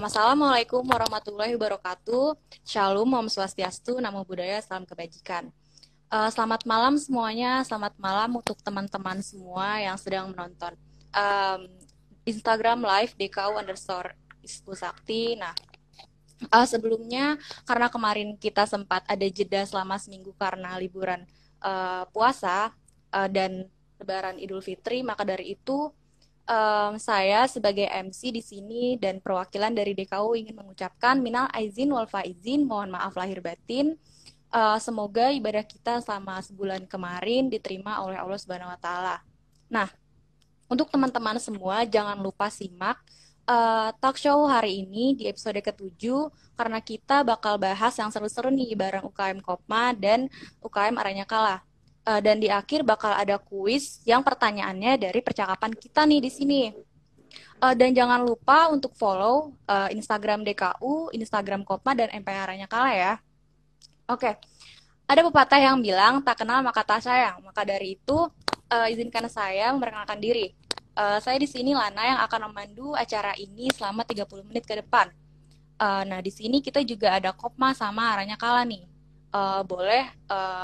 Assalamualaikum warahmatullahi wabarakatuh. Shalom, Om Swastiastu, Namo Buddhaya, Salam Kebajikan. Selamat malam semuanya, selamat malam untuk teman-teman semua yang sedang menonton Instagram Live DKU_Ispu Sakti. Nah, sebelumnya karena kemarin kita sempat ada jeda selama seminggu karena liburan puasa dan Lebaran Idul Fitri, maka dari itu saya sebagai MC di sini dan perwakilan dari DKU ingin mengucapkan minal aizin wal faizin, mohon maaf lahir batin. Semoga ibadah kita selama sebulan kemarin diterima oleh Allah Subhanahu wa taala. Nah, untuk teman-teman semua jangan lupa simak talk show hari ini di episode ke-7 karena kita bakal bahas yang seru-seru nih bareng UKM Kopma dan UKM Aranyakala. Dan di akhir bakal ada kuis yang pertanyaannya dari percakapan kita nih di sini. Dan jangan lupa untuk follow Instagram DKU, Instagram Kopma, dan MPH Aranyakala ya. Oke, ada pepatah yang bilang tak kenal maka tak sayang. Maka dari itu izinkan saya memperkenalkan diri. Saya di sini Lana yang akan memandu acara ini selama 30 menit ke depan. Nah, di sini kita juga ada Kopma sama Aranyakala nih. Boleh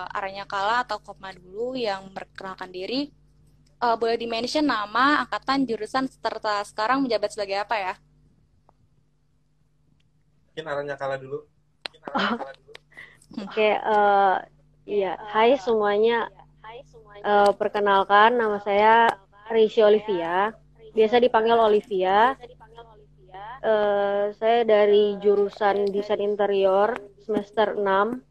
Aranyakala atau Kopma dulu yang memperkenalkan diri. Boleh di-mention nama, angkatan, jurusan, serta sekarang menjabat sebagai apa ya? Mungkin arahnya kalah dulu. Oke, iya. Hai semuanya. Perkenalkan, nama saya Rishi Olivia. Biasa dipanggil Olivia. Saya dari jurusan Desain Interior semester 6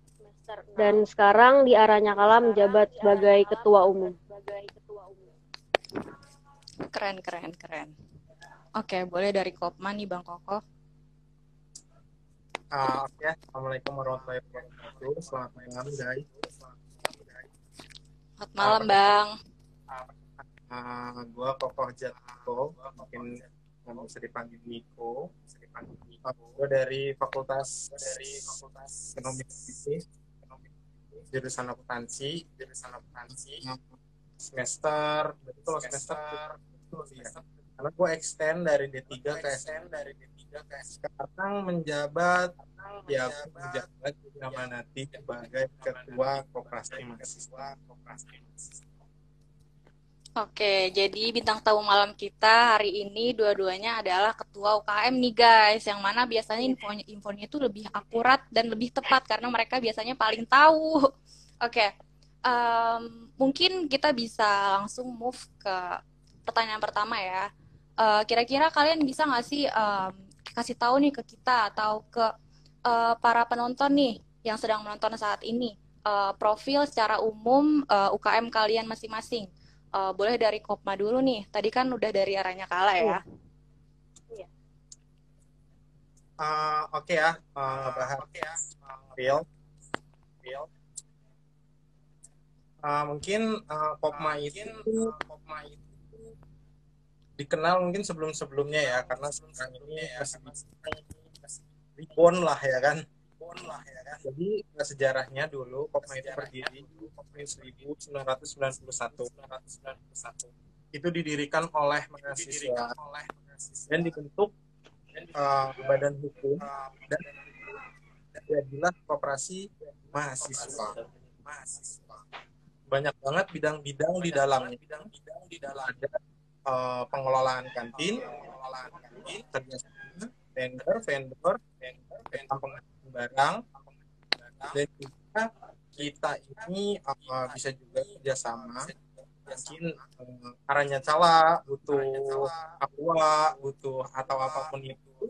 dan sekarang di Aranyakala menjabat sebagai Ketua Umum. Keren, keren, keren. Oke, boleh dari Kopma nih Bang Koko. Oke, Assalamualaikum warahmatullahi wabarakatuh. Selamat malam guys. Selamat malam Bang. Gue Kokoh Jatiko, mungkin bisa dipanggil Niko. Gue dari Fakultas Ekonomi Bisnis, jurusan akuntansi. Semester, betul semester. Ya. Karena gue extend dari D3 ke S3. Sekarang menjabat diamanati sebagai ketua koperasi mahasiswa. Oke, jadi bintang tamu malam kita hari ini dua-duanya adalah ketua UKM nih guys, yang mana biasanya infonya itu lebih akurat dan lebih tepat karena mereka biasanya paling tahu. Oke, mungkin kita bisa langsung move ke pertanyaan pertama ya. Kira-kira kalian bisa nggak sih kasih tahu nih ke kita atau ke para penonton nih yang sedang menonton saat ini profil secara umum UKM kalian masing-masing. Boleh dari Kopma dulu nih. Tadi kan udah dari Aranyakala ya. Iya. Oke ya, ngebahas profil. Mungkin Kopma itu dikenal mungkin sebelum-sebelumnya ya, karena sekarang ini masih reborn lah ya kan. Jadi sejarahnya dulu Kopma itu berdiri di tahun 1991. Itu didirikan oleh mahasiswa dan dibentuk badan hukum dan jadilah koperasi mahasiswa. Banyak banget bidang-bidang di dalamnya. Ada pengelolaan kantin, kerjasama vendor, tentang pengangkutan barang, dan juga kita ini bisa juga kerjasama. Mungkin Aranyakala butuh aqua, butuh atau apapun itu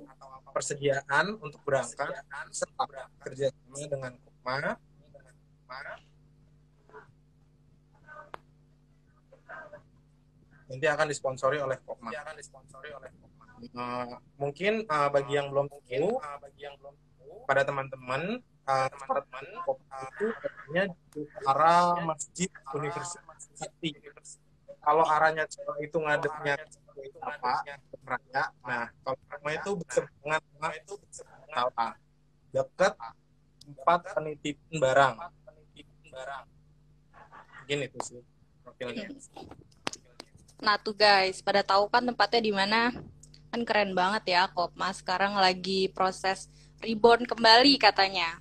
persediaan untuk berangkat serta kerjasama dengan Kopma. Nanti akan disponsori oleh Kopma. Mungkin bagi yang belum tahu, pada teman-teman, Kopma itu artinya di arah Masjid Universitas Sakti. Kalau arahnya itu ngadepnya apa? Raya. Nah, kalau Kopma itu berseberangan sama dekat tempat penitipan barang. Mungkin itu sih profilnya. Nah tuh guys, pada tahu kan tempatnya di mana? Kan keren banget ya Kopma. Sekarang lagi proses reborn kembali katanya.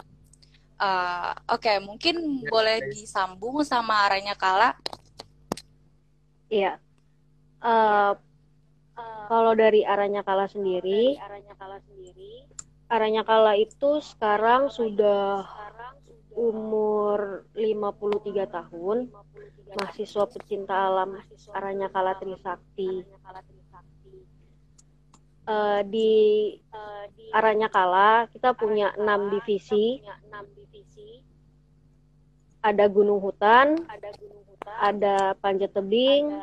Oke, mungkin Ya, boleh guys. disambung sama Aranya Kala. Iya. Eh, Kalau dari Aranya Kala sendiri, Aranya Kala itu sekarang sudah umur 53 tahun, mahasiswa pecinta alam Aranya Kala Trisakti. Di Aranya Kala kita punya 6 divisi, ada gunung hutan, ada panjat tebing,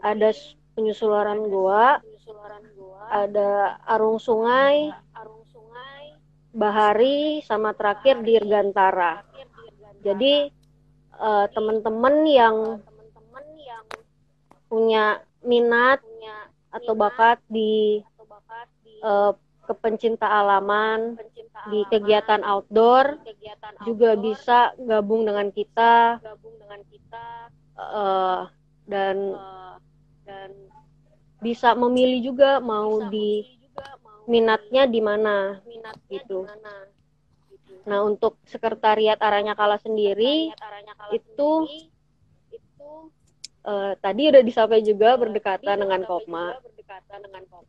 ada penyusuraran goa, ada arung sungai, bahari, sama terakhir dirgantara. Jadi teman-teman yang punya minat atau bakat di kepencinta alaman, di kegiatan outdoor, juga bisa gabung dengan kita dan bisa memilih juga mau di minatnya di mana gitu. Nah, untuk sekretariat Aranya Kala sendiri itu tadi udah disampaikan juga berdekatan dengan Kopma.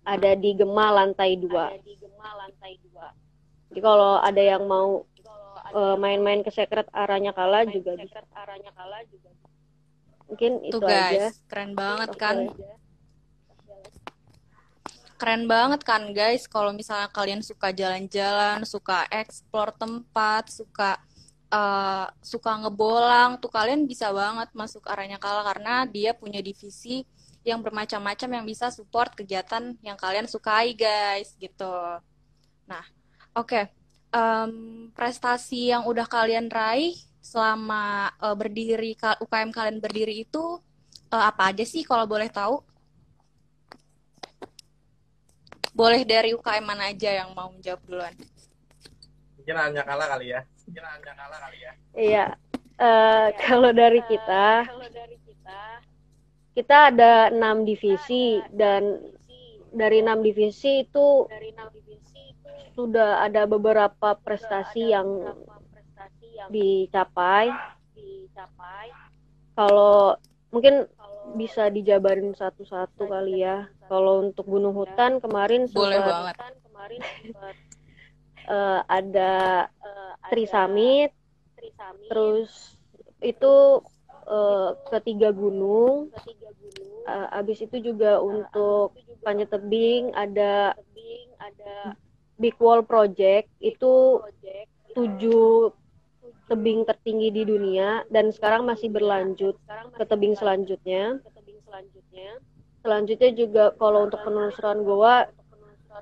Ada di Gema lantai 2. Jadi kalau ada yang mau main-main ke sekret Aranya Kala juga bisa. Mungkin itu Tuh guys, aja. keren banget kan? Keren banget kan guys, kalau misalnya kalian suka jalan-jalan, suka explore tempat, suka ngebolang, tuh kalian bisa banget masuk Aranya Kala karena dia punya divisi yang bermacam-macam yang bisa support kegiatan yang kalian sukai guys, gitu. Nah, oke. Prestasi yang udah kalian raih selama UKM kalian berdiri itu apa aja sih kalau boleh tahu? Boleh dari UKM mana aja yang mau menjawab duluan? Mungkin Aranya Kala kali ya. Iya. Kalau dari kita ada 6 divisi, dan dari 6 divisi itu sudah ada beberapa prestasi yang dicapai. Kalau mungkin bisa dijabarin satu-satu kali ya. Kalau untuk gunung hutan kemarin Boleh banget. Ada Tri Summit, terus itu ketiga gunung. Habis itu juga untuk panjat tebing ada Big Wall Project, itu 7 tebing tertinggi di dunia dan sekarang masih berlanjut ke tebing selanjutnya. Selanjutnya juga kalau untuk penelusuran goa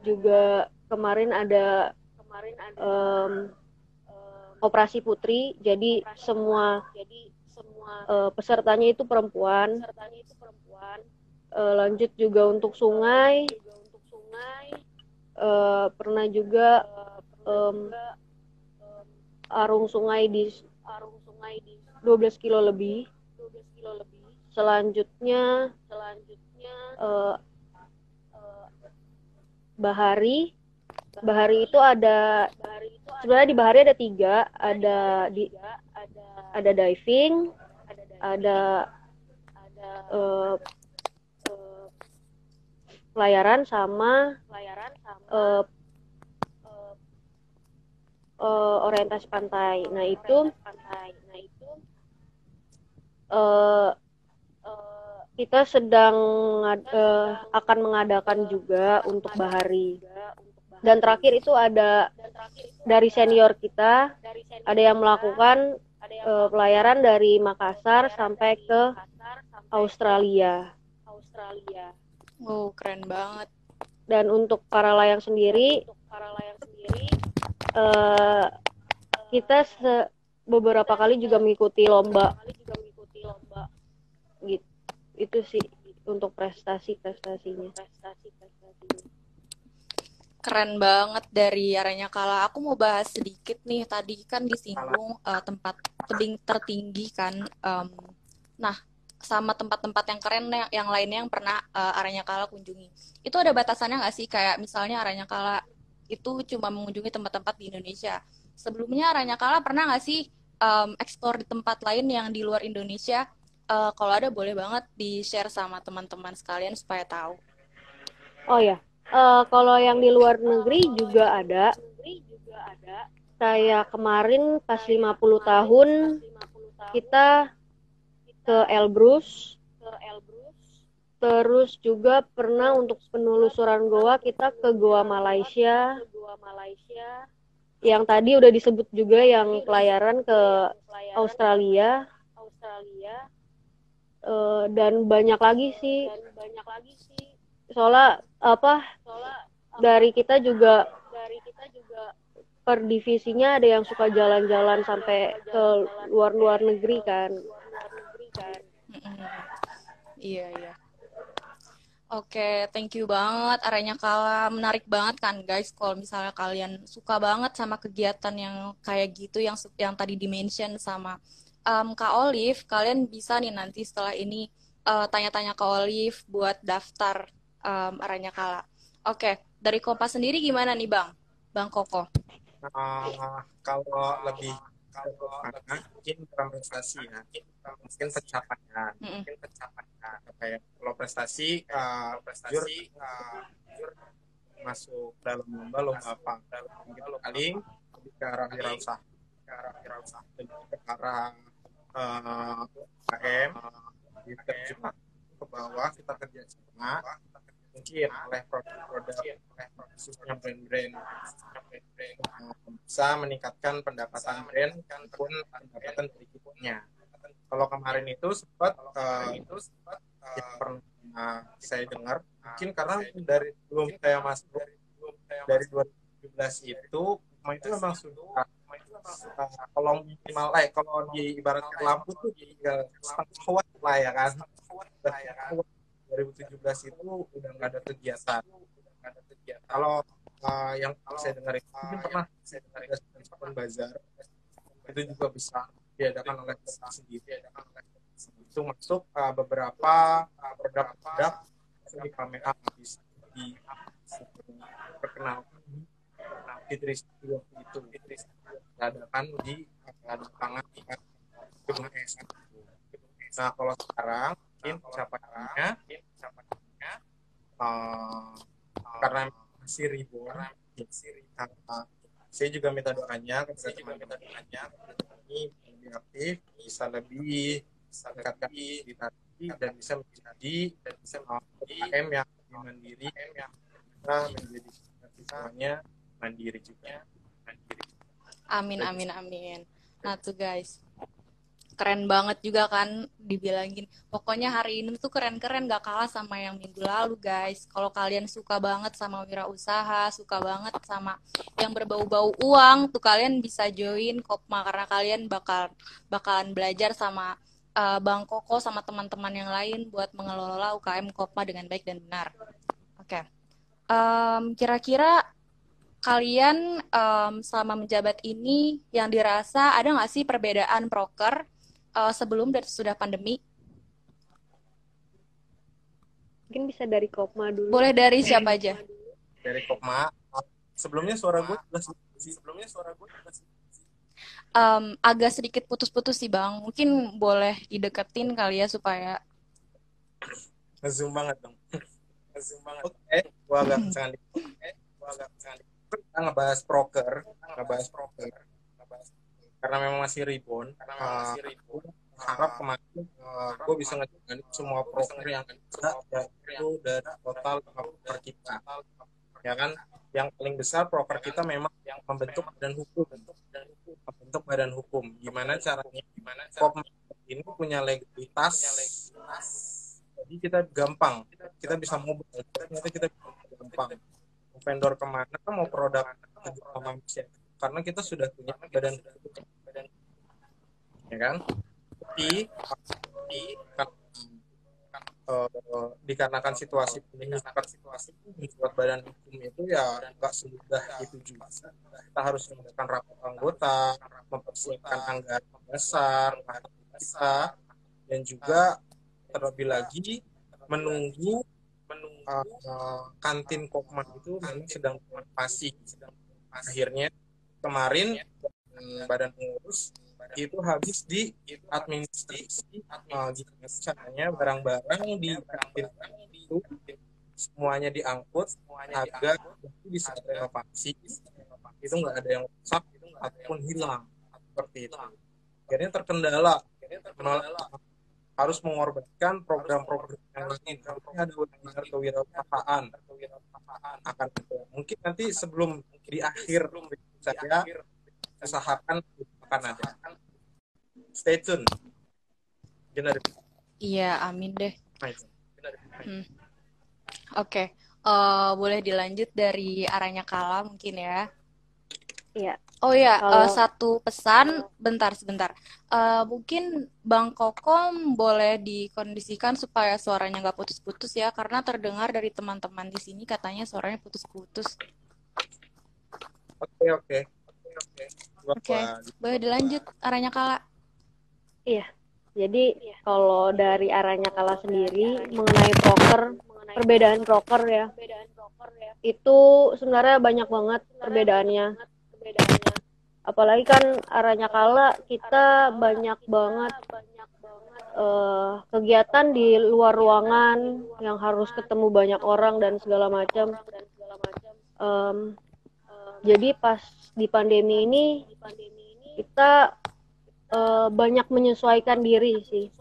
juga kemarin ada Operasi Putri, jadi semua pesertanya itu perempuan. Lanjut juga untuk sungai, pernah juga arung sungai di 12 kilo lebih. Selanjutnya bahari itu ada, sebenarnya di bahari ada 3, ada diving, ada pelayaran sama orientasi pantai. Nah itu kita sedang akan mengadakan juga untuk bahari. Dan terakhir itu ada dari senior kita, ada yang melakukan pelayaran dari Makassar sampai ke Australia. Oh, keren banget. Dan untuk para layang sendiri, kita beberapa kali juga mengikuti lomba. Gitu. Itu sih untuk prestasinya. Keren banget dari Aranya Kala. Aku mau bahas sedikit nih. Tadi kan disinggung tempat tebing tertinggi kan. Nah, sama tempat-tempat yang keren yang lainnya yang pernah Aranya Kala kunjungi. Itu ada batasannya nggak sih? Kayak misalnya Aranya Kala itu cuma mengunjungi tempat-tempat di Indonesia. Sebelumnya Aranya Kala pernah nggak sih eksplor di tempat lain yang di luar Indonesia? Kalau ada boleh banget di-share sama teman-teman sekalian supaya tahu. Oh ya, kalau yang di luar negeri juga ada. Kayak kemarin pas 50 tahun kita ke Elbrus. Terus juga pernah untuk penelusuran goa kita ke Goa Malaysia. Yang tadi udah disebut juga yang pelayaran ke Australia. Dan banyak lagi sih. Soalnya dari kita juga per divisinya ada yang suka jalan-jalan sampai ke luar negeri kan. Iya, iya. Oke, thank you banget Aranya Kala. Menarik banget kan guys kalau misalnya kalian suka banget sama kegiatan yang kayak gitu yang tadi di-mention sama Kak Olive, kalian bisa nih nanti setelah ini tanya-tanya Kak Olive buat daftar Aranya Kala. Oke, dari Kompas sendiri gimana nih Bang? Bang Koko. Kalau lebih mungkin dalam prestasi ya, mungkin pencapaian. Kayak kalau prestasi, jujur masuk dalam lomba apa paling lebih ke arah wirausaha, lebih ke arah UKM, diterjemah ke bawah, kita kerja sama mungkin oleh produk khususnya brand-brand bisa meningkatkan pendapatan brand pun pendapatan dari kitanya. Kalau kemarin itu sempat yang pernah saya dengar, mungkin karena dari belum saya masuk dari 2017 itu memang sudah kalau minimal kalau diibaratkan lampu tuh tinggal setengah watt lah ya kan. 2017 itu udah nggak ada kegiatan. Kalau yang saya dengar itu mungkin pernah saya dengar ada bazar itu juga bisa diadakan oleh kita sendiri. Itu masuk beberapa produk-produk di pameran bisa diperkenalkan di Trisakti itu diadakan di lapangan gedung S. Nah kalau sekarang mungkin capaiannya karena masih ribuan, saya juga minta doanya kepada teman-teman ini lebih aktif, bisa lebih meningkatkan diri dan bisa menjadi UKM yang mandiri, kita menjadi semuanya mandiri juga. Amin, amin, amin. Nah tuh guys, keren banget juga kan dibilangin. Pokoknya hari ini tuh keren-keren gak kalah sama yang minggu lalu guys. Kalau kalian suka banget sama wirausaha, suka banget sama yang berbau-bau uang, tuh kalian bisa join Kopma karena kalian bakalan belajar sama Bang Koko sama teman-teman yang lain buat mengelola UKM Kopma dengan baik dan benar. Oke. Kira-kira kalian selama menjabat ini yang dirasa ada nggak sih perbedaan proker sebelum dan sudah pandemi? Mungkin bisa dari Kopma dulu. Boleh dari siapa aja? Dari Kopma. Sebelumnya suara gue agak sedikit putus-putus sih Bang. Mungkin boleh dideketin kali ya supaya ngezoom banget dong. Oke, gue agak kencang kita ngebahas proker karena memang masih ribon. Harap kemarin gue bisa ngejalanin semua proker yang ada yaitu dari total proker kita, ya kan. Yang paling besar proker kita memang yang membentuk badan hukum. Gimana caranya Kopma ini punya legalitas, jadi kita gampang, kita bisa mobile, kita gampang vendor kemana, mau produk manusia, karena kita sudah punya badan hukum, ya kan. Tapi dikarenakan situasi membuat badan hukum itu ya nggak semudah itu juga. Kita harus menggunakan rapat anggota, mempersiapkan anggaran dasar kita, dan juga terlebih lagi menunggu kantin Kopma itu memang sedang renovasi. Akhirnya kemarin badan pengurus itu habis di administrasi gimana caranya barang-barang di kantin itu semuanya diangkut agar bisa renovasi, itu nggak ada yang rusak ataupun hilang seperti itu. Akhirnya terkendala, harus mengorbankan program-program yang lain. Harusnya ada webinar kewirausahaan akan ada. Mungkin nanti sebelum di akhir saya usahakan akan ada. Stay tune. Benar. Iya, amin deh. Oke. Boleh dilanjut dari arahnya Kala mungkin ya. Iya. Oh ya, Kalau satu pesan, sebentar. Mungkin Bang Kokom boleh dikondisikan supaya suaranya nggak putus-putus ya, karena terdengar dari teman-teman di sini katanya suaranya putus-putus. Oke. Oke, boleh dilanjut arahnya Kala. iya. Jadi kalau dari arahnya Kala sendiri mengenai perbedaan proker ya, itu sebenarnya banyak banget perbedaannya. Apalagi kan arahnya Kala kita banyak banget kegiatan di luar ruangan yang harus ketemu banyak orang dan segala macam. Jadi pas di pandemi ini kita banyak menyesuaikan diri sih.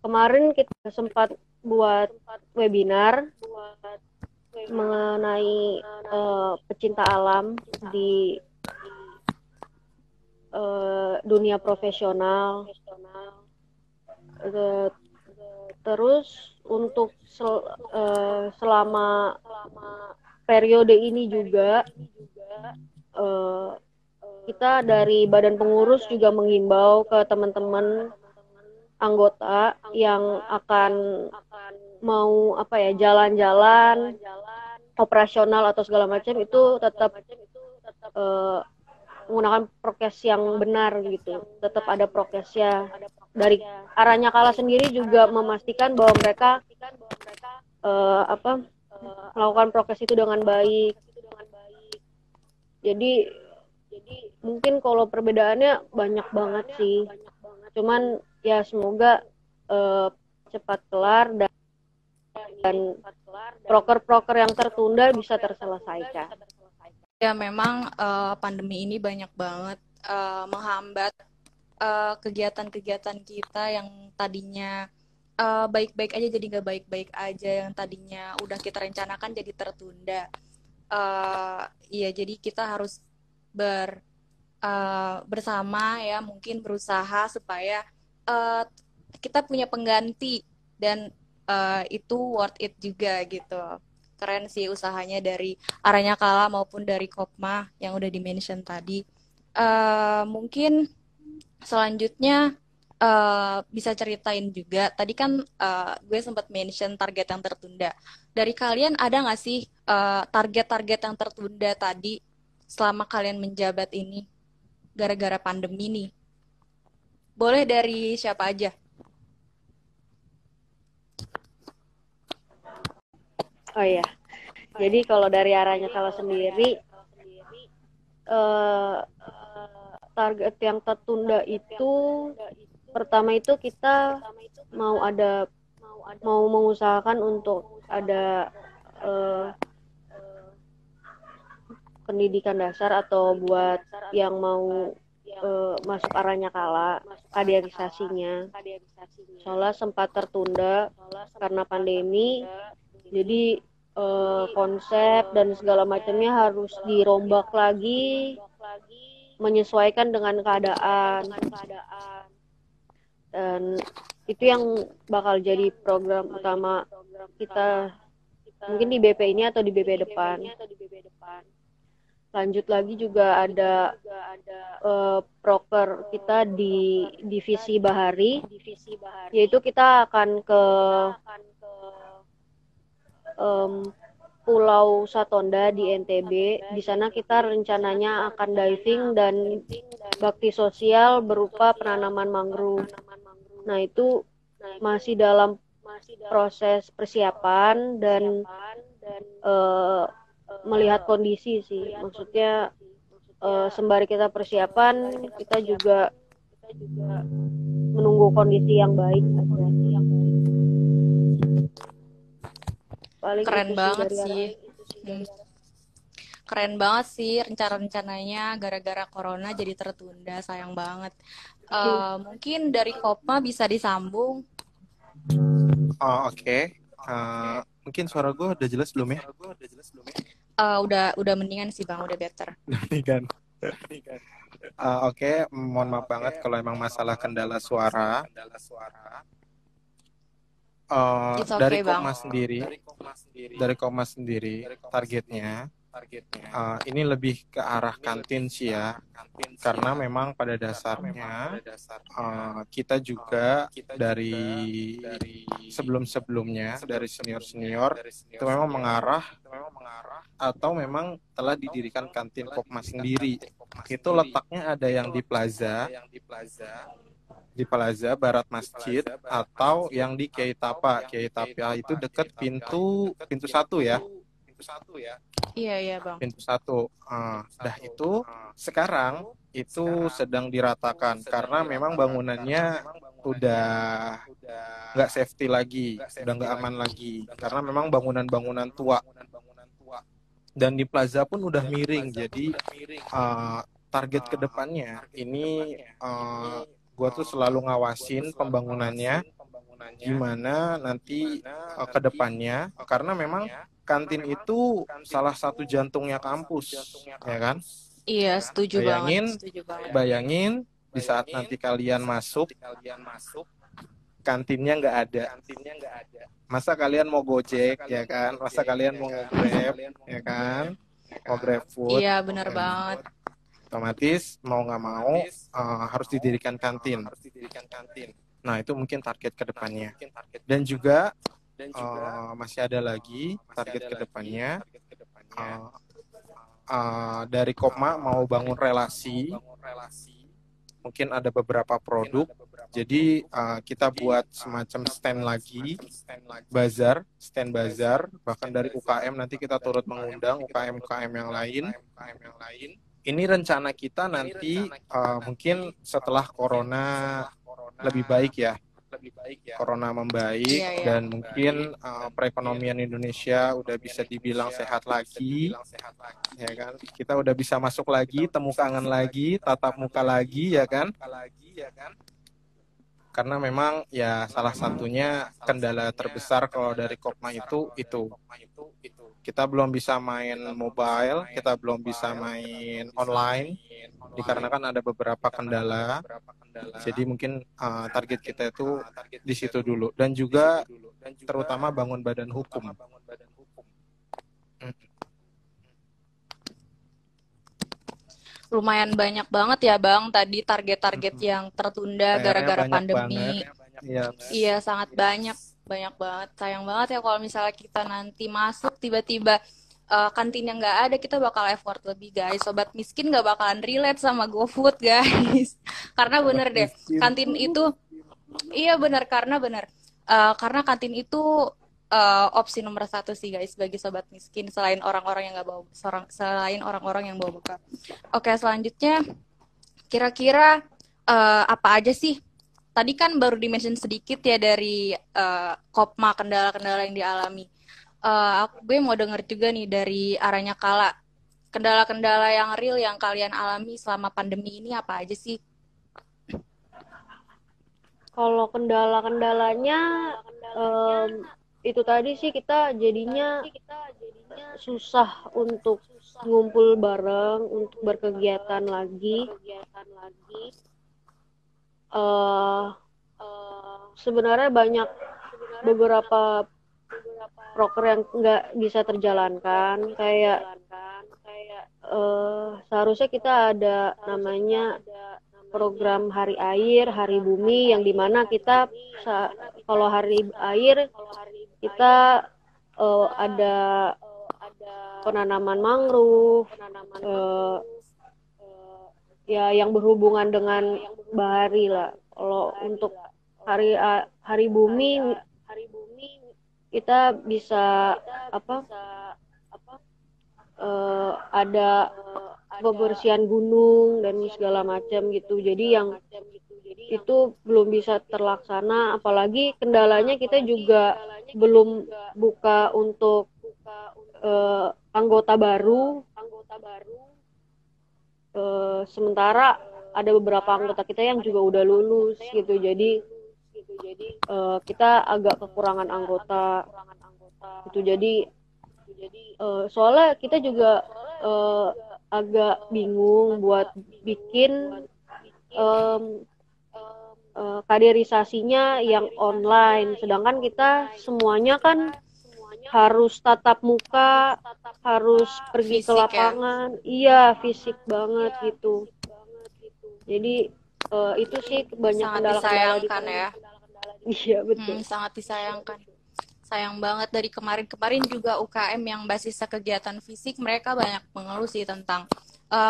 Kemarin kita sempat buat webinar mengenai pecinta alam di dunia profesional. Terus untuk selama periode ini juga kita dari badan pengurus juga menghimbau ke teman-teman anggota yang akan mau jalan-jalan operasional atau segala macam itu tetap menggunakan prokes yang benar gitu, tetap ada prokesnya. Dari arahnya Kala sendiri juga memastikan bahwa mereka melakukan prokes itu dengan baik. Jadi mungkin kalau perbedaannya banyak banget sih, cuman ya semoga cepat kelar dan proker-proker yang tertunda bisa terselesaikan. Ya memang pandemi ini banyak banget menghambat kegiatan-kegiatan kita yang tadinya baik-baik aja jadi nggak baik-baik aja, yang tadinya udah kita rencanakan jadi tertunda. Iya, jadi kita harus bersama ya, mungkin berusaha supaya kita punya pengganti dan itu worth it juga gitu. Keren sih usahanya dari arahnya Kala maupun dari Kopma yang udah di-mention tadi. Mungkin selanjutnya bisa ceritain juga. Tadi kan gue sempat mention target yang tertunda. Dari kalian ada nggak sih target-target yang tertunda tadi selama kalian menjabat ini gara-gara pandemi nih? Boleh dari siapa aja? Oh iya, jadi kalau dari arahnya Kala sendiri, target yang tertunda itu pertama itu kita mau mengusahakan untuk ada pendidikan dasar atau buat yang mau masuk arahnya Kala, kaderisasinya. Soalnya sempat tertunda karena pandemi. Jadi konsep dan segala macamnya harus dirombak lagi, menyesuaikan dengan keadaan. Dan itu yang bakal jadi program utama kita mungkin di BP ini atau di BP depan. Lanjut lagi juga ada proker kita di divisi Bahari, yaitu kita akan ke Pulau Satonda di NTB. Di sana kita rencananya akan diving dan bakti sosial berupa penanaman mangrove. Nah, itu masih dalam proses persiapan dan melihat kondisi sih. Maksudnya sembari kita persiapan, kita juga menunggu kondisi yang baik aja. Paling Keren itu sih banget dari sih. Keren banget sih rencana-rencananya, gara-gara corona jadi tertunda, sayang banget. Mungkin dari Kopma bisa disambung. Oh, oke. Mungkin suara gue udah jelas belum ya? Udah mendingan sih Bang, udah better. Nih kan. Oke, mohon maaf banget kalau emang masalah kendala suara. It's Dari okay Bang. Kommas sendiri, targetnya ini lebih ke arah kantin sih ya, karena memang pada dasarnya kita juga dari sebelum-sebelumnya dari senior-senior itu memang mengarah atau memang telah didirikan kantin Kopmas sendiri. Itu letaknya ada yang di Plaza Barat Masjid atau yang di Kiai Tapa. Kiai Tapa itu dekat pintu satu ya. Iya Bang. Pintu satu. Dah itu sekarang itu sedang diratakan karena memang bangunannya udah nggak safety lagi, udah nggak aman lagi karena memang bangunan-bangunan tua dan di plaza pun udah miring. Jadi target kedepannya ini gue tuh selalu ngawasin pembangunannya gimana nanti ke depannya, karena memang kantin itu salah satu jantungnya kampus, ya kan? Iya, setuju banget. Bayangin di saat nanti kalian masuk, kantinnya nggak ada. Masa kalian mau Gojek, ya kan? Masa kalian mau Grab, ya kan? Mau Grab Food. Iya, benar banget. Otomatis mau nggak mau harus didirikan kantin. Nah, itu mungkin target kedepannya. Dan juga masih ada lagi target kedepannya. Dari Kopma mau bangun relasi. Mungkin ada beberapa produk. Jadi kita buat semacam stand lagi, stand bazar. Bahkan dari UKM nanti kita turut mengundang UKM-UKM yang lain. Ini rencana kita nanti mungkin setelah corona lebih baik ya. Corona membaik dan mungkin perekonomian Indonesia udah bisa dibilang sehat lagi, ya kan? Kita udah bisa masuk lagi, temu kangen lagi, tatap muka lagi, ya kan? Karena memang ya salah satunya kendala terbesar kalau dari Kopma itu kita belum bisa main mobile, kita belum bisa main online dikarenakan ada beberapa kendala. Jadi mungkin target kita itu di situ dulu, dan juga terutama bangun badan hukum. Lumayan banyak banget ya Bang tadi target-target yang tertunda gara-gara pandemi. Iya, sangat banyak banget. Sayang banget ya kalau misalnya kita nanti masuk tiba-tiba kantinnya nggak ada, kita bakal effort lebih guys. Sobat miskin nggak bakalan relate sama GoFood guys. Karena bener deh, kantin itu iya bener, karena kantin itu opsi nomor 1 sih guys bagi sobat miskin, selain orang-orang yang nggak bawa orang-orang yang bawa bekal. Oke, selanjutnya kira-kira apa aja sih? Tadi kan baru dimention sedikit ya dari Kopma, kendala-kendala yang dialami. Gue mau denger juga nih dari arahnya Kala. Kendala-kendala yang real yang kalian alami selama pandemi ini apa aja sih? Kalau kendala-kendalanya itu tadi sih, kita jadinya susah untuk ngumpul bareng, untuk berkegiatan lagi. Sebenarnya banyak beberapa proker yang nggak bisa terjalankan, kayak seharusnya kita ada namanya program Hari Air, Hari Bumi, yang dimana kita kalau Hari Air kita ada penanaman mangrove, ya yang berhubungan dengan bahari lah. Kalau untuk hari bumi kita bisa apa ada pembersihan gunung dan segala macam gitu. Jadi yang itu belum bisa terlaksana, apalagi kendalanya kita juga belum buka untuk anggota baru. Sementara ada beberapa anggota kita yang juga udah lulus gitu. Jadi kita agak kekurangan anggota gitu. Jadi soalnya kita juga agak bingung buat bikin kaderisasinya yang online, sedangkan kita semuanya kan harus tatap muka, harus pergi ke Fisik ya. lapangan, iya fisik banget gitu. Jadi itu sih banyak Sangat kendala-kendala di disayangkan sana. ya. Iya betul. Sangat disayangkan. Sayang banget dari kemarin juga UKM yang basis kegiatan fisik mereka banyak mengeluh sih tentang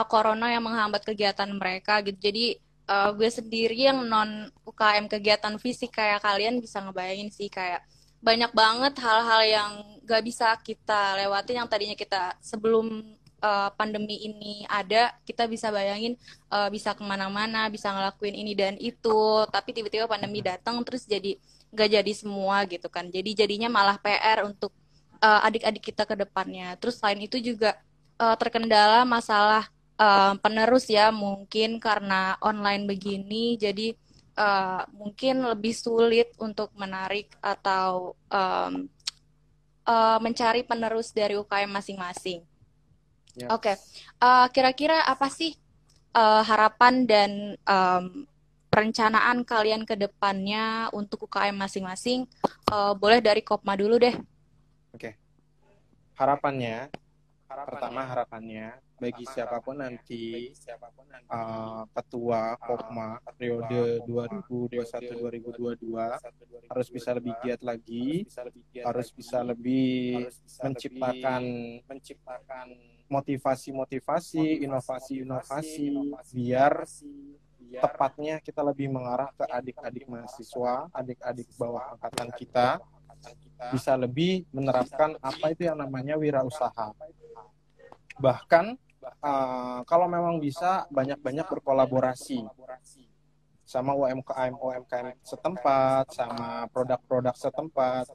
corona yang menghambat kegiatan mereka gitu. Jadi gue sendiri yang non UKM kegiatan fisik kayak kalian bisa ngebayangin sih kayak banyak banget hal-hal yang gak bisa kita lewatin yang tadinya kita sebelum pandemi ini ada kita bisa bayangin bisa kemana-mana bisa ngelakuin ini dan itu tapi tiba-tiba pandemi datang terus jadi nggak jadi semua gitu kan jadi jadinya malah PR untuk adik-adik kita ke depannya terus selain itu juga terkendala masalah penerus ya mungkin karena online begini jadi mungkin lebih sulit untuk menarik atau mencari penerus dari UKM masing-masing. Ya. Oke, kira-kira apa sih harapan dan perencanaan kalian ke depannya untuk UKM masing-masing? Boleh dari Kopma dulu deh. Oke. Harapannya, pertama harapannya bagi siapapun nanti ketua Kopma periode 2021-2022 harus bisa lebih giat lagi, harus bisa lebih menciptakan motivasi-motivasi, inovasi-inovasi biar tepatnya kita lebih mengarah ke adik-adik mahasiswa, adik-adik bawah angkatan kita bisa lebih menerapkan apa itu yang namanya wirausaha. Bahkan kalau memang bisa banyak-banyak berkolaborasi sama UMKM setempat, sama produk-produk setempat.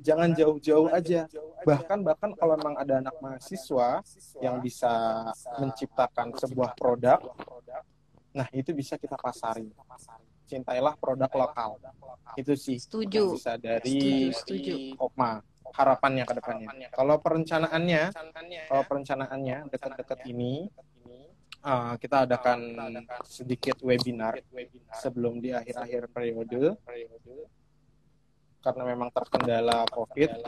Jangan jauh-jauh aja. Bahkan kalau memang ada anak mahasiswa yang bisa menciptakan sebuah produk, nah itu bisa kita pasarin. Cintailah produk lokal. Itu sih Setuju. yang bisa dari Kopma. Harapannya ke depannya. Kalau perencanaannya dekat-dekat ini kita adakan sedikit webinar sebelum di akhir-akhir periode karena memang terkendala COVID,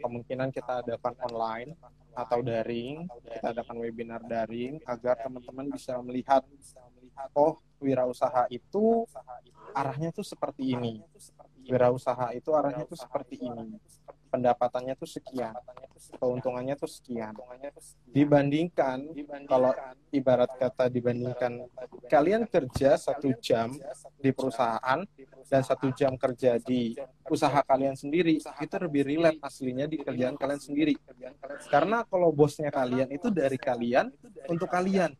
kemungkinan kita adakan online atau daring, kita adakan webinar daring agar teman-teman bisa melihat oh wirausaha itu arahnya tuh seperti ini. Wirausaha itu arahnya tuh seperti ini. Pendapatannya tuh sekian. Keuntungannya tuh sekian. Dibandingkan, kalau ibarat kata dibandingkan, kalian kerja 1 jam di perusahaan dan 1 jam kerja di usaha kalian sendiri, itu lebih relate aslinya di kerjaan kalian sendiri. Karena kalau bosnya kalian itu dari kalian, untuk kalian.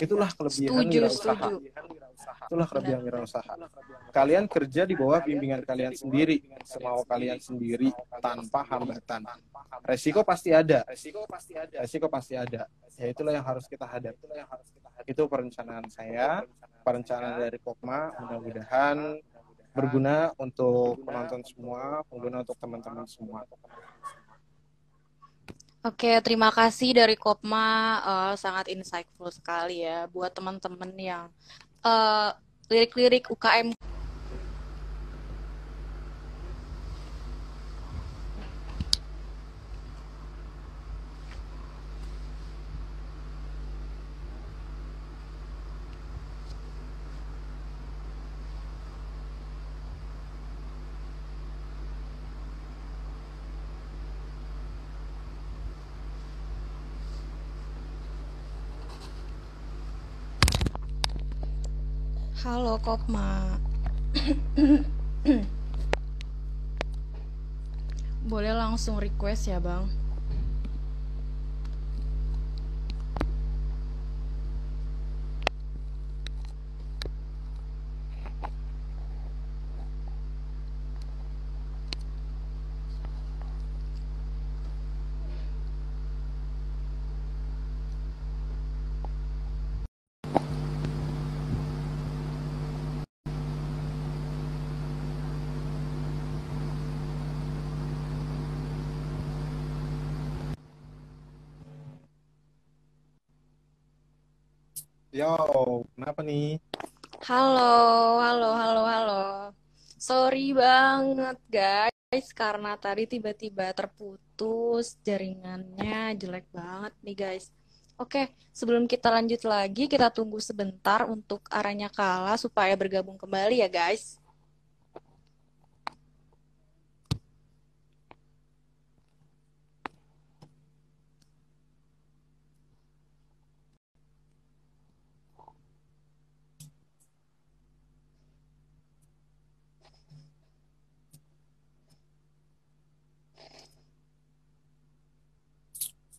Itulah kelebihan wirausaha. Itulah kelebihan wirausaha. Kalian kerja di bawah bimbingan kalian sendiri, semau kalian sendiri, tanpa hambatan. Resiko pasti ada. Ya itulah yang harus kita hadapi. Itu perencanaan saya, perencanaan dari Kopma, mudah-mudahan berguna untuk penonton semua, berguna untuk teman-teman semua. Oke, terima kasih dari Kopma, sangat insightful sekali ya buat teman-teman yang lirik-lirik UKM. Halo Kopma. Boleh langsung request ya, Bang. Yo, kenapa nih? Halo, halo, halo, halo. Sorry banget, guys, karena tadi tiba-tiba terputus jaringannya, jelek banget nih, guys. Oke, sebelum kita lanjut lagi, kita tunggu sebentar untuk arahnya kalah supaya bergabung kembali ya, guys.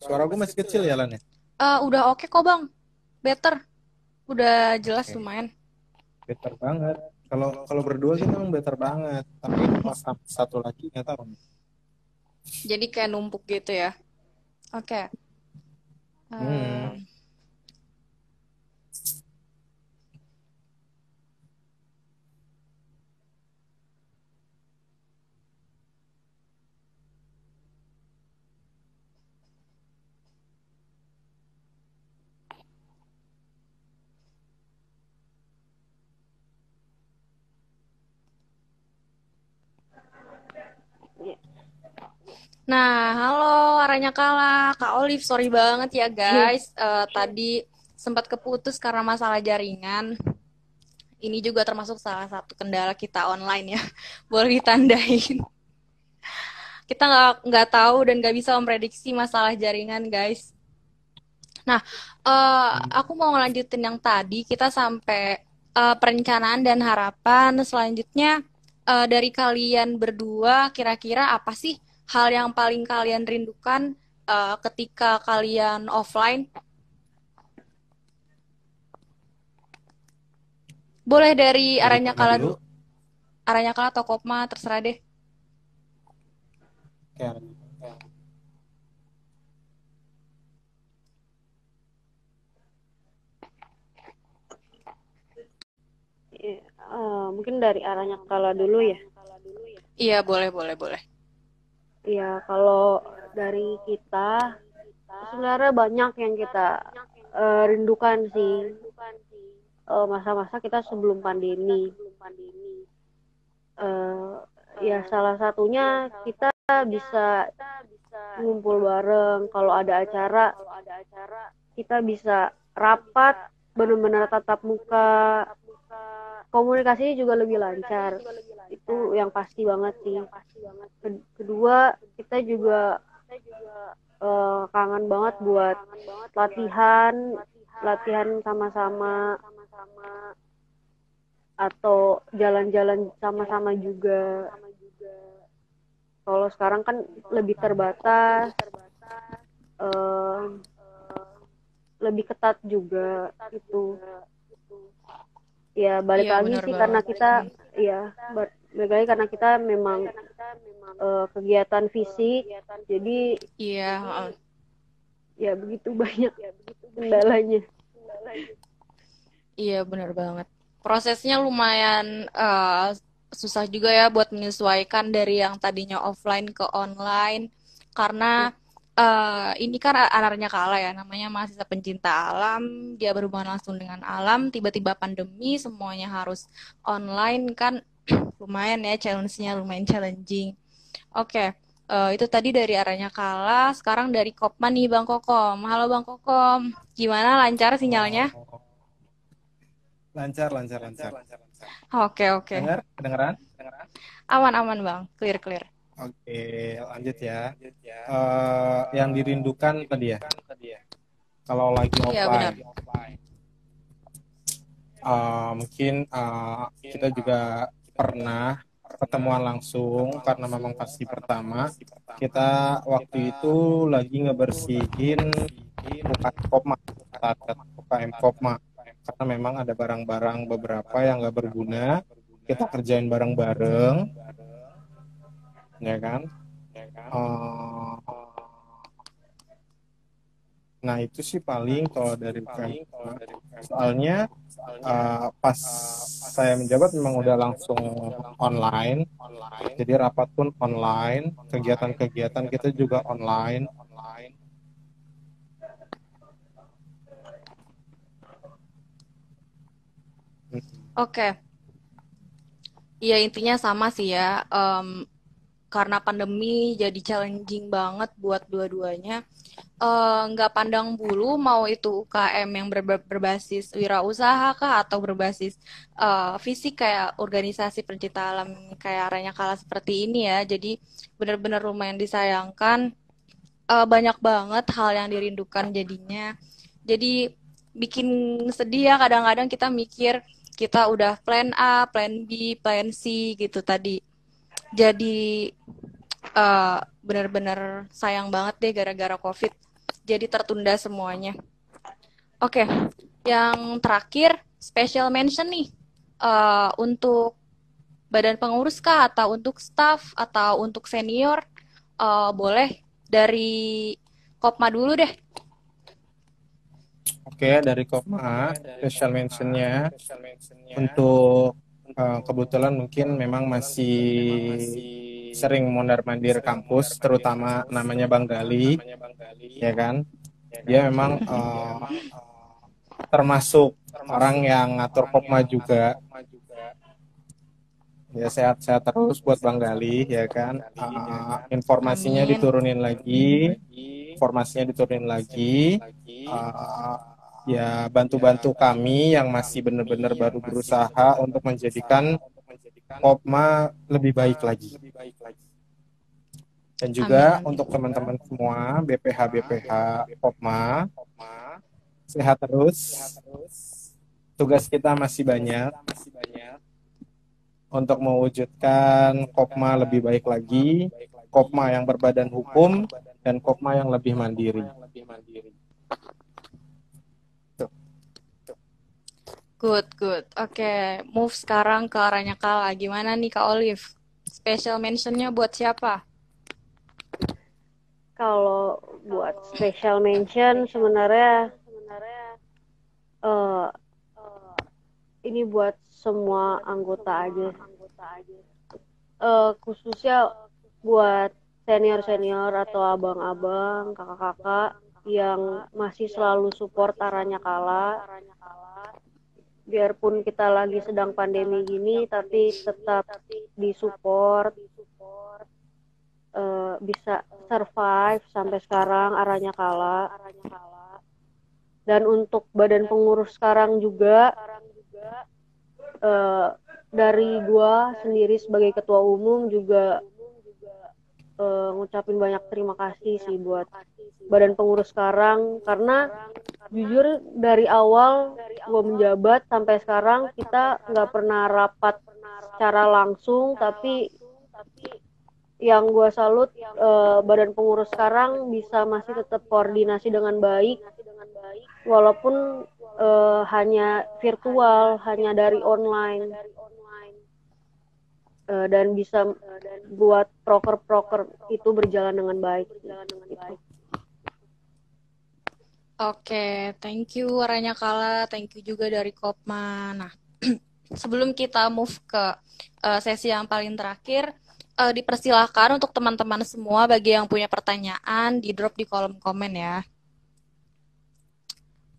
Suara gue masih kecil ya, Lan ya? Udah oke kok, Bang. Better. Udah jelas Oke, lumayan. better banget. Kalau kalau berdua kita memang better banget. Tapi pas satu lagi nggak tahu nih. Jadi kayak numpuk gitu ya. Oke. Hmm. Eh, Ya. Nah, halo arahnya kalah. Kak Olive, sorry banget ya guys. Tadi sempat keputus karena masalah jaringan. Ini juga termasuk salah satu kendala kita online ya. Boleh ditandain. Kita nggak tahu dan nggak bisa memprediksi masalah jaringan guys. Nah, aku mau ngelanjutin yang tadi. Kita sampai perencanaan dan harapan. Selanjutnya dari kalian berdua, kira-kira apa sih hal yang paling kalian rindukan ketika kalian offline? Boleh dari Dari arahnya mana kala dulu? dulu. Arahnya kala atau Kopma, terserah deh. Ya, Ya, mungkin dari arahnya kala dulu ya. Iya, boleh, boleh, boleh. Ya, kalau dari kita sebenarnya banyak yang kita rindukan sih. Masa-masa kita sebelum pandemi. Eh, ya salah satunya kita bisa ngumpul bareng. Kalau ada acara kita bisa rapat, benar-benar tatap muka, komunikasinya juga lebih lancar. Itu yang pasti banget sih. Kedua, kita juga kangen banget buat latihan, latihan sama-sama atau jalan-jalan sama-sama juga. Kalau sekarang kan lebih terbatas, eh, lebih ketat juga itu. Ya balik Iya, lagi benar sih karena banget. kita ya balik lagi karena kita memang kegiatan fisik, jadi Iya, ya begitu banyak kendalanya. iya benar banget. Prosesnya lumayan susah juga ya buat menyesuaikan dari yang tadinya offline ke online. Karena ini kan anarnya kalah ya, namanya mahasiswa pencinta alam, dia berhubungan langsung dengan alam, tiba-tiba pandemi, semuanya harus online kan lumayan ya challenge-nya, lumayan challenging. Oke, itu tadi dari arahnya kalah, sekarang dari Kopman nih Bang Kokom. Halo Bang Kokom, gimana lancar sinyalnya? oh, lancar, lancar, lancar. Oke, oke. Dengar? Kedengeran? Aman-aman Bang, clear, clear. Oke, lanjut ya. Yang dirindukan tadi ya, kalau lagi Iya benar. offline, mungkin kita juga pernah pertemuan langsung karena memang pasti pertama. Kita waktu itu lagi ngebersihin UKM Kopma, target UKM Kopma. Karena memang ada barang-barang beberapa yang nggak berguna, kita kerjain bareng-bareng, ya kan? Eh, nah itu sih paling kalau dari UKM Kopma. Soalnya pas saya menjabat memang udah langsung online, jadi rapat pun online, kegiatan-kegiatan kita juga online. Oke, iya intinya sama sih ya. Karena pandemi jadi challenging banget buat dua-duanya. Nggak pandang bulu mau itu UKM yang berbasis wirausaha kah atau berbasis fisik kayak organisasi pencinta alam kayak Aranya Kala seperti ini ya. Jadi benar-benar lumayan disayangkan. Banyak banget hal yang dirindukan jadinya. Jadi bikin sedih ya kadang-kadang kita mikir kita udah plan A, plan B, plan C gitu tadi. Jadi benar-benar sayang banget deh gara-gara COVID. Jadi tertunda semuanya. Oke, yang terakhir special mention nih untuk badan pengurus kah atau untuk staff atau untuk senior boleh dari Kopma dulu deh. Oke, dari Kopma special mentionnya untuk kebetulan mungkin memang masih sering mondar-mandir kampus, terutama namanya Bang Gali, ya kan? Dia memang termasuk orang yang ngatur Kopma juga. Ya sehat-sehat terus buat Bang Gali, ya kan? Informasinya Amin. diturunin lagi, Uh, ya bantu-bantu kami yang masih benar-benar baru berusaha untuk menjadikan Kopma lebih baik lagi. Dan juga Amin. untuk teman-teman semua BPH Kopma sehat terus. Tugas kita masih banyak untuk mewujudkan Kopma lebih baik lagi, Kopma yang berbadan hukum dan Kopma yang lebih mandiri. Good. Oke, move sekarang ke arahnya Kala. Gimana nih Kak Olive? Special mentionnya buat siapa? Kalau buat special mention sebenarnya ini buat semua anggota aja. Khususnya buat senior-senior atau abang-abang, kakak-kakak yang masih selalu support Aranya Kala. Biarpun kita lagi sedang pandemi gini, tapi tetap disupport, bisa survive sampai sekarang Aranya Kala. Dan untuk badan pengurus sekarang juga, dari gua sendiri sebagai ketua umum juga ngucapin banyak terima kasih sih buat badan pengurus sekarang, karena jujur dari awal gue menjabat sampai sekarang kita nggak pernah rapat secara langsung, tapi yang gue salut badan pengurus sekarang bisa masih tetap koordinasi dengan baik walaupun hanya virtual, hanya dari online, dan bisa buat proker-proker itu berjalan dengan baik. Gitu. Oke, thank you Aranya Kala, thank you juga dari Kopma. Nah, sebelum kita move ke sesi yang paling terakhir, dipersilahkan untuk teman-teman semua bagi yang punya pertanyaan di drop di kolom komen ya.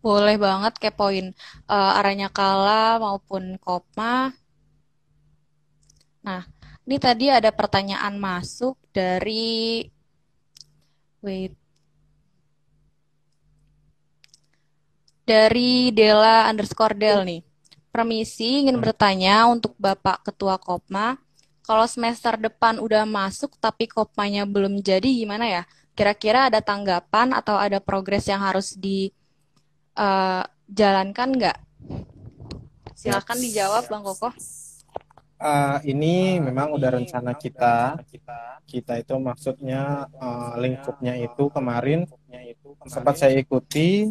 Boleh banget kepoin Aranya Kala maupun Kopma. Nah, ini tadi ada pertanyaan masuk dari dari Dela_Del nih. Permisi, ingin bertanya untuk Bapak Ketua Kopma, kalau semester depan udah masuk tapi Kopmanya belum jadi gimana ya? Kira-kira ada tanggapan atau ada progres yang harus dijalankan nggak? Silakan dijawab Bang Koko. Ini memang udah rencana kita. Kita itu maksudnya lingkupnya itu kemarin sempat saya ikuti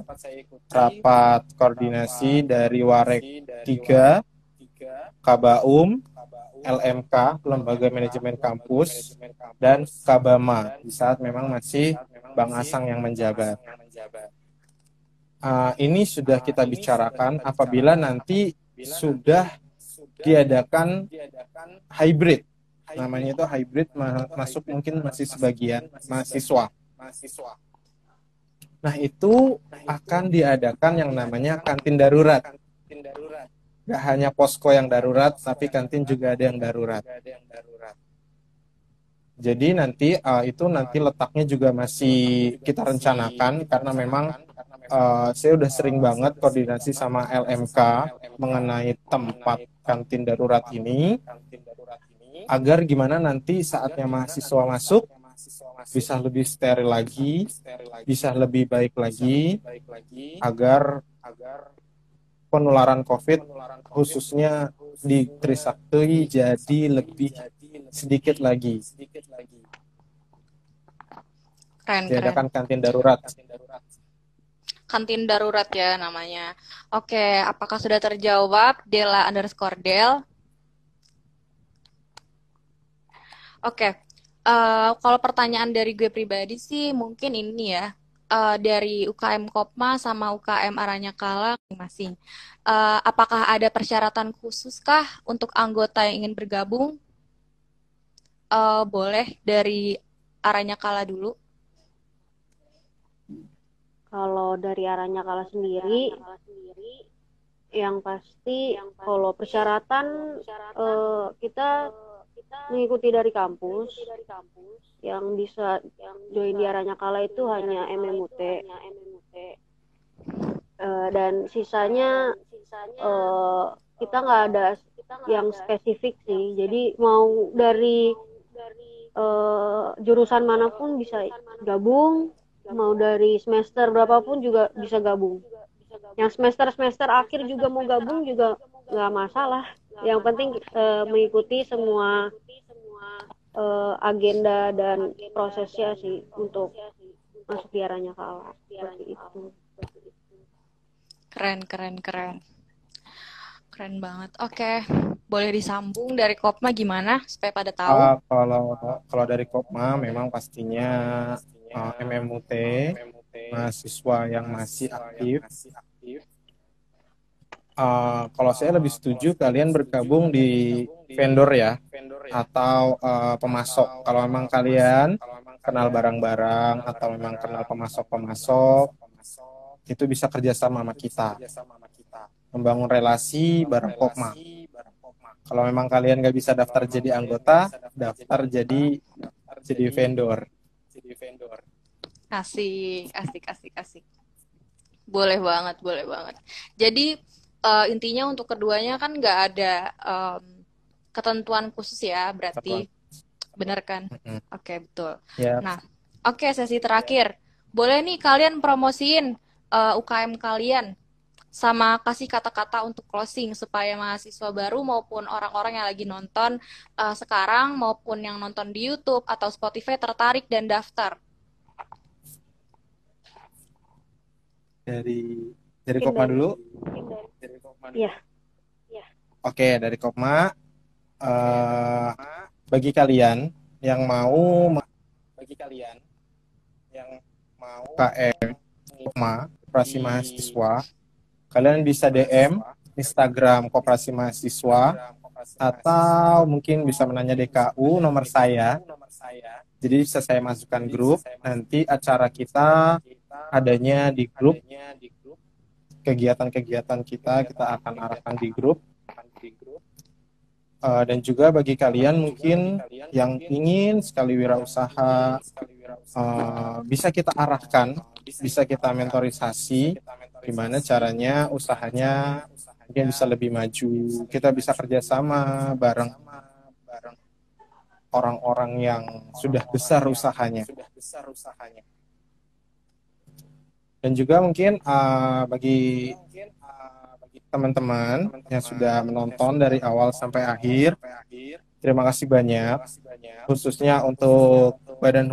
rapat koordinasi dari Warek 3, Kabaum, LMK, Lembaga Manajemen Kampus, dan Kabama di saat memang masih Bang Asang yang menjabat. Ini sudah kita bicarakan apabila nanti sudah diadakan hybrid. Namanya itu hybrid, masuk mungkin masih sebagian mahasiswa. Nah, itu akan diadakan yang namanya kantin darurat. Gak hanya posko yang darurat, tapi kantin juga ada yang darurat. Jadi nanti itu nanti letaknya juga masih kita rencanakan karena memang saya udah sering banget koordinasi sama LMK mengenai tempat kantin darurat ini agar gimana nanti saatnya mahasiswa masuk bisa lebih steril lagi, bisa lebih baik lagi agar penularan COVID khususnya di Trisakti jadi lebih sedikit lagi. Keren, keren. Diadakan kantin darurat. Kantin darurat ya namanya. Oke, apakah sudah terjawab Dela_Del? Oke, kalau pertanyaan dari gue pribadi sih mungkin ini ya, dari UKM Kopma sama UKM Aranyakala masing-masing. Apakah ada persyaratan khusus kah untuk anggota yang ingin bergabung? Boleh dari Aranyakala dulu. Kalau dari Aranyakala sendiri, yang pasti kalau persyaratan kita mengikuti dari kampus. Yang bisa join di Aranyakala itu hanya MMUT. Dan sisanya kita nggak ada yang spesifik sih. Jadi mau dari jurusan manapun bisa gabung, mau dari semester berapapun juga bisa gabung. Yang semester akhir juga mau gabung juga nggak masalah. Yang penting mengikuti semua agenda dan prosesnya sih untuk masuk di Aranyakala seperti itu. Keren banget. Oke, boleh disambung dari Kopma gimana supaya pada tahu? Kalau dari Kopma memang pastinya MMUT, mahasiswa yang masih aktif. Kalau saya lebih setuju kalian bergabung di vendor ya, atau pemasok. Kalau memang kalian kenal barang-barang atau memang kenal pemasok-pemasok, itu bisa kerjasama sama kita, membangun relasi bareng Kopma. Kalau memang kalian nggak bisa daftar jadi anggota, daftar jadi vendor. Asik. Boleh banget. Jadi intinya untuk keduanya kan nggak ada ketentuan khusus ya, berarti benar kan? Oke, betul. Yep. Nah, oke, sesi terakhir. Boleh nih kalian promosiin UKM kalian sama kasih kata-kata untuk closing supaya mahasiswa baru maupun orang-orang yang lagi nonton sekarang maupun yang nonton di YouTube atau Spotify tertarik dan daftar. Dari Kopma dulu. Iya. Oke, dari Kopma. Bagi kalian yang mau KM Kopma Koperasi Mahasiswa, kalian bisa DM Instagram Koperasi Mahasiswa atau mungkin bisa menanya DKU nomor saya. Jadi bisa saya masukkan grup. Nanti acara kita adanya di grup. Kegiatan-kegiatan kita akan arahkan di grup. Dan juga bagi kalian mungkin yang ingin sekali wirausaha, bisa kita arahkan, bisa kita mentorisasi gimana caranya usahanya mungkin bisa lebih maju. Kita bisa kerjasama bareng orang-orang yang sudah besar usahanya. Dan juga mungkin bagi teman-teman yang sudah menonton dari awal sampai akhir. Terima kasih banyak, khususnya untuk Badan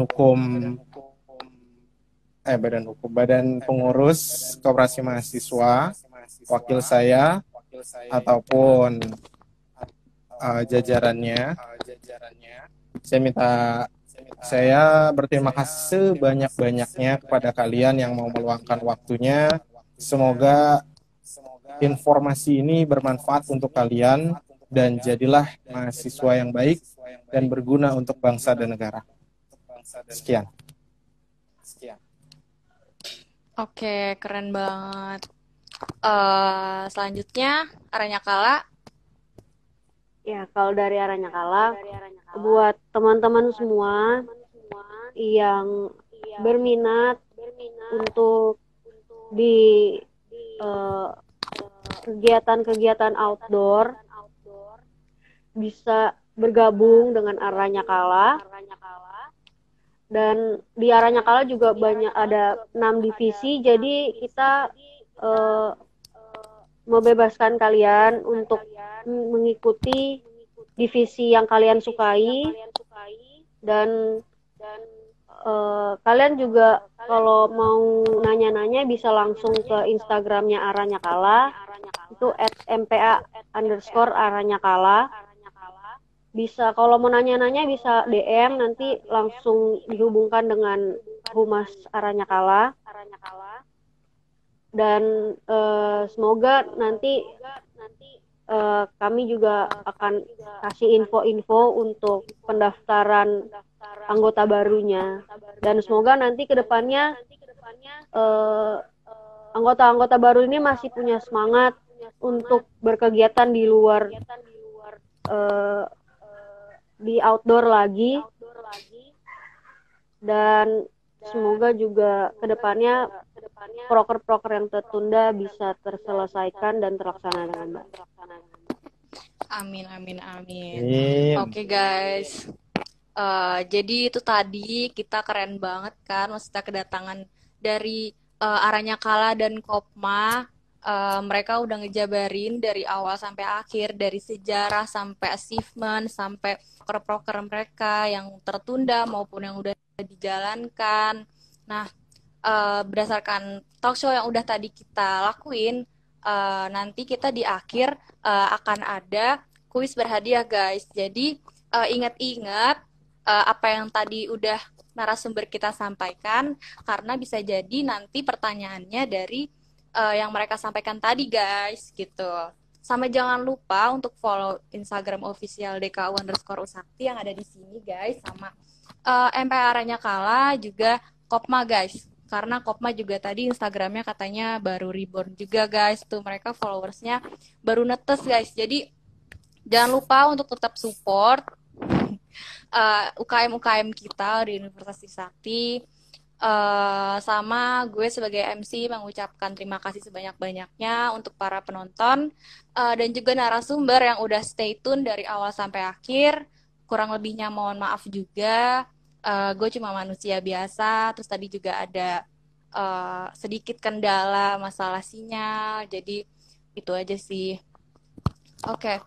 Pengurus Koperasi Mahasiswa, wakil saya ataupun jajarannya. Saya berterima kasih sebanyak-banyaknya kepada kalian yang mau meluangkan waktunya. Semoga informasi ini bermanfaat untuk kalian dan jadilah mahasiswa yang baik dan berguna untuk bangsa dan negara. Sekian. Oke, keren banget. Selanjutnya Aranyakala. Ya, kalau dari Aranyakala, buat teman-teman semua yang berminat untuk di kegiatan-kegiatan outdoor bisa bergabung dengan Aranyakala. Dan di Aranyakala juga ada 6 divisi, jadi kita membebaskan kalian untuk mengikuti divisi yang kalian sukai, dan kalian juga kalau mau nanya-nanya bisa langsung ke Instagramnya Aranyakala, itu @mpa_aranyakala. Bisa, kalau mau nanya-nanya bisa DM, nanti langsung dihubungkan dengan Humas Aranyakala. Dan semoga nanti kami juga akan kasih info-info untuk pendaftaran anggota barunya. Dan semoga nanti ke depannya anggota-anggota baru ini masih punya semangat untuk berkegiatan di luar di outdoor lagi, dan semoga juga kedepannya proker-proker yang tertunda bisa terselesaikan dan terlaksana dengan baik. Amin. Amin. Oke guys, jadi itu tadi kita keren banget kan, maksudnya kedatangan dari Aranyakala dan Kopma. Mereka udah ngejabarin dari awal sampai akhir, dari sejarah sampai achievement, sampai proker mereka yang tertunda maupun yang udah dijalankan. Nah, berdasarkan talk show yang udah tadi kita lakuin, nanti kita di akhir akan ada kuis berhadiah guys. Jadi ingat-ingat apa yang tadi udah narasumber kita sampaikan, karena bisa jadi nanti pertanyaannya dari yang mereka sampaikan tadi guys, gitu. Sama jangan lupa untuk follow Instagram official DKU_Usakti yang ada di sini guys, sama MPA Aranyakala juga Kopma guys, karena Kopma juga tadi Instagramnya katanya baru reborn juga guys, tuh mereka followersnya baru netes guys. Jadi jangan lupa untuk tetap support UKM kita di Universitas Trisakti. Sama gue sebagai MC mengucapkan terima kasih sebanyak-banyaknya untuk para penonton dan juga narasumber yang udah stay tune dari awal sampai akhir. Kurang lebihnya mohon maaf juga. Gue cuma manusia biasa, terus tadi juga ada sedikit kendala masalah sinyal, jadi itu aja sih. Oke,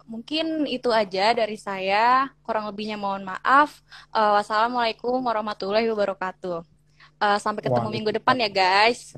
mungkin itu aja dari saya. Kurang lebihnya mohon maaf. Wassalamualaikum warahmatullahi wabarakatuh. Sampai ketemu minggu depan ya guys.